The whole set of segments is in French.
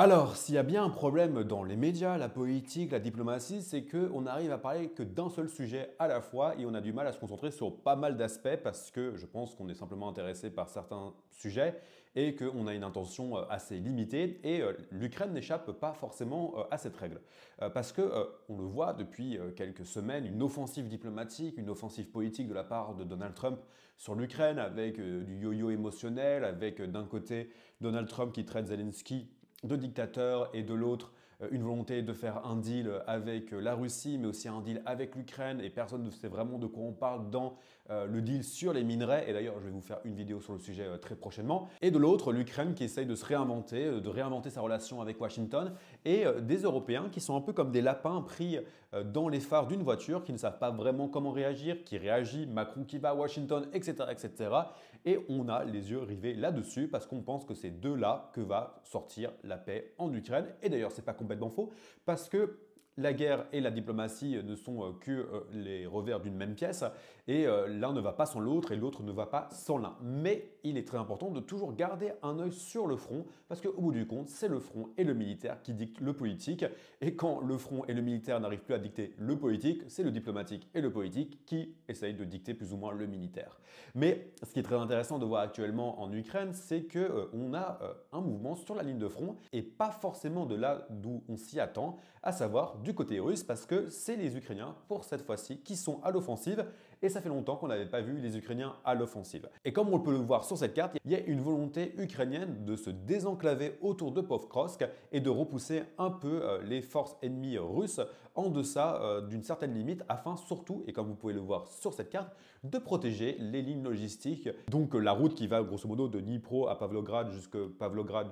Alors, s'il y a bien un problème dans les médias, la politique, la diplomatie, c'est qu'on n'arrive à parler que d'un seul sujet à la fois et on a du mal à se concentrer sur pas mal d'aspects parce que je pense qu'on est simplement intéressé par certains sujets et qu'on a une intention assez limitée et l'Ukraine n'échappe pas forcément à cette règle. Parce que on le voit depuis quelques semaines, une offensive diplomatique, une offensive politique de la part de Donald Trump sur l'Ukraine avec du yo-yo émotionnel, avec d'un côté Donald Trump qui traite Zelensky de dictateurs et de l'autre une volonté de faire un deal avec la Russie, mais aussi un deal avec l'Ukraine, et personne ne sait vraiment de quoi on parle dans le deal sur les minerais, et d'ailleurs je vais vous faire une vidéo sur le sujet très prochainement. Et de l'autre, l'Ukraine qui essaye de se réinventer, de réinventer sa relation avec Washington, et des Européens qui sont un peu comme des lapins pris dans les phares d'une voiture, qui ne savent pas vraiment comment réagir, qui réagit, Macron qui va à Washington, etc. etc. Et on a les yeux rivés là-dessus, parce qu'on pense que c'est de là que va sortir la paix en Ukraine, et d'ailleurs c'est pas complètement faux, parce que la guerre et la diplomatie ne sont que les revers d'une même pièce, et l'un ne va pas sans l'autre, et l'autre ne va pas sans l'un. Mais il est très important de toujours garder un œil sur le front, parce qu'au bout du compte, c'est le front et le militaire qui dictent le politique, et quand le front et le militaire n'arrivent plus à dicter le politique, c'est le diplomatique et le politique qui essayent de dicter plus ou moins le militaire. Mais ce qui est très intéressant de voir actuellement en Ukraine, c'est qu'on a un mouvement sur la ligne de front, et pas forcément de là d'où on s'y attend, à savoir du côté russe, parce que c'est les Ukrainiens, pour cette fois-ci, qui sont à l'offensive, et ça fait longtemps qu'on n'avait pas vu les Ukrainiens à l'offensive. Et comme on peut le voir sur cette carte, il y a une volonté ukrainienne de se désenclaver autour de Pokrovsk et de repousser un peu les forces ennemies russes en deçà d'une certaine limite, afin surtout, et comme vous pouvez le voir sur cette carte, de protéger les lignes logistiques, donc la route qui va grosso modo de Dnipro à Pavlograd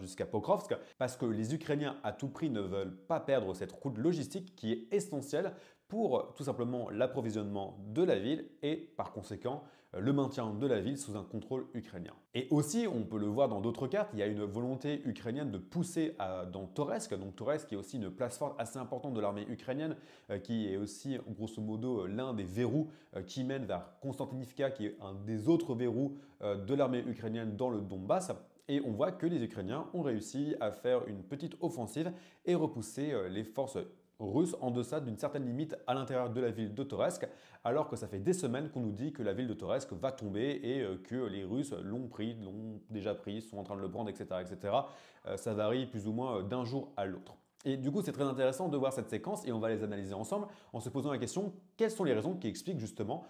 jusqu'à Pokrovsk, parce que les Ukrainiens à tout prix ne veulent pas perdre cette route logistique qui est essentielle pour tout simplement l'approvisionnement de la ville et par conséquent le maintien de la ville sous un contrôle ukrainien. Et aussi, on peut le voir dans d'autres cartes, il y a une volonté ukrainienne de pousser dans Toretsk, donc Toretsk qui est aussi une place forte assez importante de l'armée ukrainienne, qui est aussi grosso modo l'un des verrous qui mène vers Konstantinivka, qui est un des autres verrous de l'armée ukrainienne dans le Donbass. Et on voit que les Ukrainiens ont réussi à faire une petite offensive et repousser les forces russes en deçà d'une certaine limite à l'intérieur de la ville de Toretsk, alors que ça fait des semaines qu'on nous dit que la ville de Toretsk va tomber et que les Russes l'ont déjà pris, sont en train de le prendre, etc. etc. Ça varie plus ou moins d'un jour à l'autre. Et du coup, c'est très intéressant de voir cette séquence et on va les analyser ensemble en se posant la question, quelles sont les raisons qui expliquent justement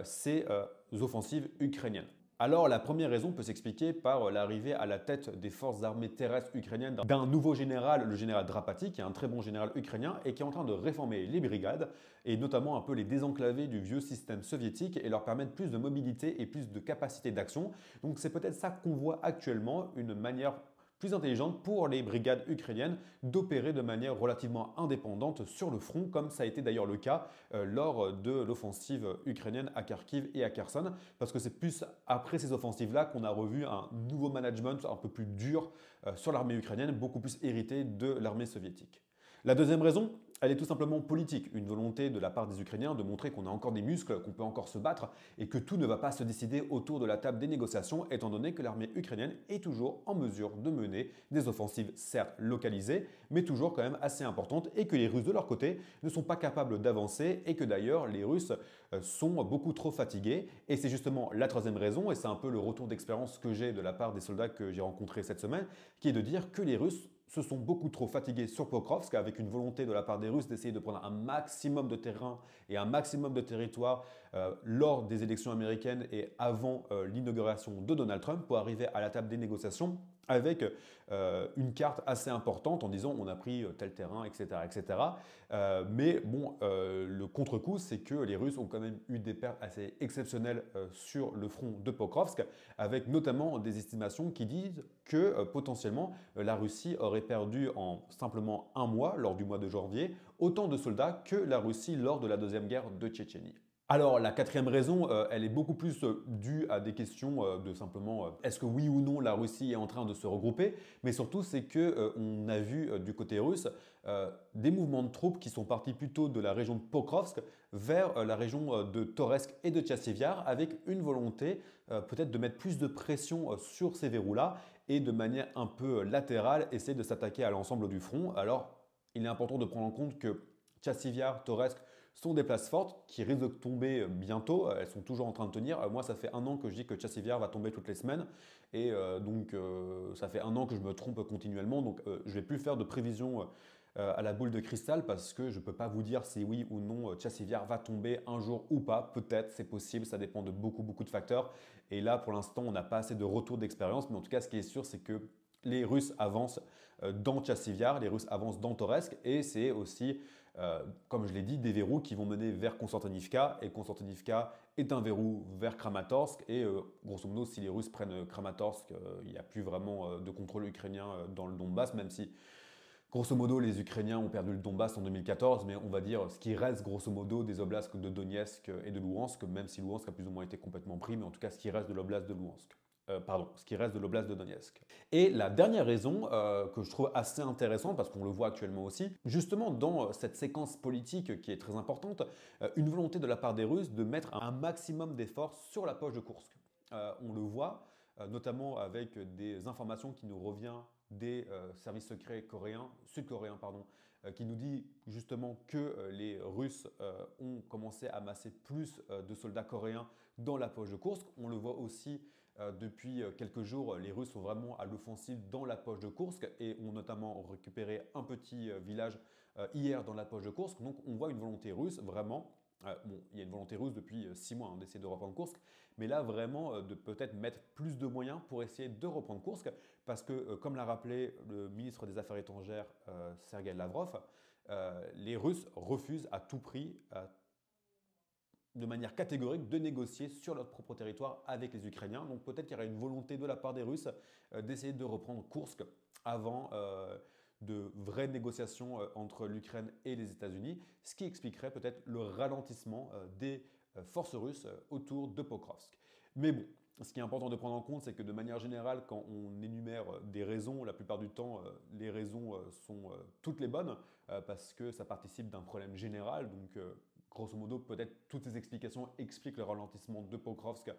ces offensives ukrainiennes? Alors la première raison peut s'expliquer par l'arrivée à la tête des forces armées terrestres ukrainiennes d'un nouveau général, le général Drapati, qui est un très bon général ukrainien et qui est en train de réformer les brigades et notamment un peu les désenclaver du vieux système soviétique et leur permettre plus de mobilité et plus de capacité d'action. Donc c'est peut-être ça qu'on voit actuellement, une manière plus intelligente pour les brigades ukrainiennes d'opérer de manière relativement indépendante sur le front, comme ça a été d'ailleurs le cas lors de l'offensive ukrainienne à Kharkiv et à Kherson, parce que c'est plus après ces offensives-là qu'on a revu un nouveau management un peu plus dur sur l'armée ukrainienne, beaucoup plus hérité de l'armée soviétique. La deuxième raison, elle est tout simplement politique, une volonté de la part des Ukrainiens de montrer qu'on a encore des muscles, qu'on peut encore se battre et que tout ne va pas se décider autour de la table des négociations, étant donné que l'armée ukrainienne est toujours en mesure de mener des offensives certes localisées, mais toujours quand même assez importantes, et que les Russes de leur côté ne sont pas capables d'avancer, et que d'ailleurs les Russes sont beaucoup trop fatigués. Et c'est justement la troisième raison, et c'est un peu le retour d'expérience que j'ai de la part des soldats que j'ai rencontrés cette semaine, qui est de dire que les Russes se sont beaucoup trop fatigués sur Pokrovsk, avec une volonté de la part des Russes d'essayer de prendre un maximum de terrain et un maximum de territoire lors des élections américaines et avant l'inauguration de Donald Trump, pour arriver à la table des négociations avec une carte assez importante en disant on a pris tel terrain, etc. etc. Mais bon, le contre-coup, c'est que les Russes ont quand même eu des pertes assez exceptionnelles sur le front de Pokrovsk, avec notamment des estimations qui disent que potentiellement la Russie aurait perdu en simplement un mois, lors du mois de janvier, autant de soldats que la Russie lors de la deuxième guerre de Tchétchénie. Alors la quatrième raison, elle est beaucoup plus due à des questions de simplement est-ce que oui ou non la Russie est en train de se regrouper, mais surtout c'est que on a vu du côté russe des mouvements de troupes qui sont partis plutôt de la région de Pokrovsk vers la région de Toretsk et de Tchassiviar, avec une volonté peut-être de mettre plus de pression sur ces verrous-là et de manière un peu latérale, essayer de s'attaquer à l'ensemble du front. Alors, il est important de prendre en compte que Chasiviar, Toresk sont des places fortes qui risquent de tomber bientôt. Elles sont toujours en train de tenir. Moi, ça fait un an que je dis que Chasiviar va tomber toutes les semaines. Et donc, ça fait un an que je me trompe continuellement. Donc, je ne vais plus faire de prévisions à la boule de cristal parce que je ne peux pas vous dire si oui ou non Chasiviar va tomber un jour ou pas. Peut-être, c'est possible. Ça dépend de beaucoup de facteurs. Et là, pour l'instant, on n'a pas assez de retour d'expérience. Mais en tout cas, ce qui est sûr, c'est que les Russes avancent dans Chasiviar, les Russes avancent dans Toresk, et c'est aussi, comme je l'ai dit, des verrous qui vont mener vers Konstantinivka, et Konstantinivka est un verrou vers Kramatorsk, et grosso modo, si les Russes prennent Kramatorsk, il n'y a plus vraiment de contrôle ukrainien dans le Donbass, même si grosso modo, les Ukrainiens ont perdu le Donbass en 2014, mais on va dire ce qui reste grosso modo des oblasts de Donetsk et de Louhansk, même si Louhansk a plus ou moins été complètement pris, mais en tout cas ce qui reste de l'oblast de Louhansk. Ce qui reste de l'oblast de Donetsk. Et la dernière raison que je trouve assez intéressante, parce qu'on le voit actuellement aussi, justement dans cette séquence politique qui est très importante, une volonté de la part des Russes de mettre un maximum d'efforts sur la poche de Kursk. On le voit, notamment avec des informations qui nous reviennent des services secrets coréens, sud-coréens, pardon, qui nous dit justement que les Russes ont commencé à masser plus de soldats coréens dans la poche de Kursk. On le voit aussi depuis quelques jours, les Russes sont vraiment à l'offensive dans la poche de Kursk et ont notamment récupéré un petit village hier dans la poche de Kursk. Donc on voit une volonté russe vraiment. Bon, il y a une volonté russe depuis 6 mois d'essayer de reprendre Kursk, mais là vraiment de peut-être mettre plus de moyens pour essayer de reprendre Kursk, parce que comme l'a rappelé le ministre des Affaires étrangères Sergei Lavrov, les Russes refusent à tout prix, de manière catégorique, de négocier sur leur propre territoire avec les Ukrainiens. Donc peut-être qu'il y aura une volonté de la part des Russes d'essayer de reprendre Kursk avant de vraies négociations entre l'Ukraine et les États-Unis, ce qui expliquerait peut-être le ralentissement des forces russes autour de Pokrovsk. Mais bon, ce qui est important de prendre en compte, c'est que de manière générale, quand on énumère des raisons, la plupart du temps, les raisons sont toutes les bonnes, parce que ça participe d'un problème général. Donc, grosso modo, peut-être toutes ces explications expliquent le ralentissement de Pokrovsk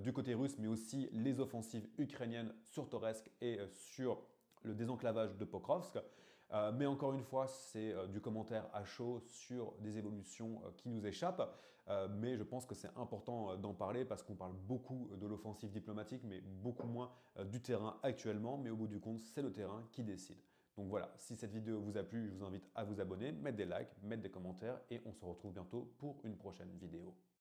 du côté russe, mais aussi les offensives ukrainiennes sur Toretsk et sur le désenclavage de Pokrovsk. Mais encore une fois, c'est du commentaire à chaud sur des évolutions qui nous échappent. Mais je pense que c'est important d'en parler parce qu'on parle beaucoup de l'offensive diplomatique, mais beaucoup moins du terrain actuellement. Mais au bout du compte, c'est le terrain qui décide. Donc voilà, si cette vidéo vous a plu, je vous invite à vous abonner, mettre des likes, mettre des commentaires et on se retrouve bientôt pour une prochaine vidéo.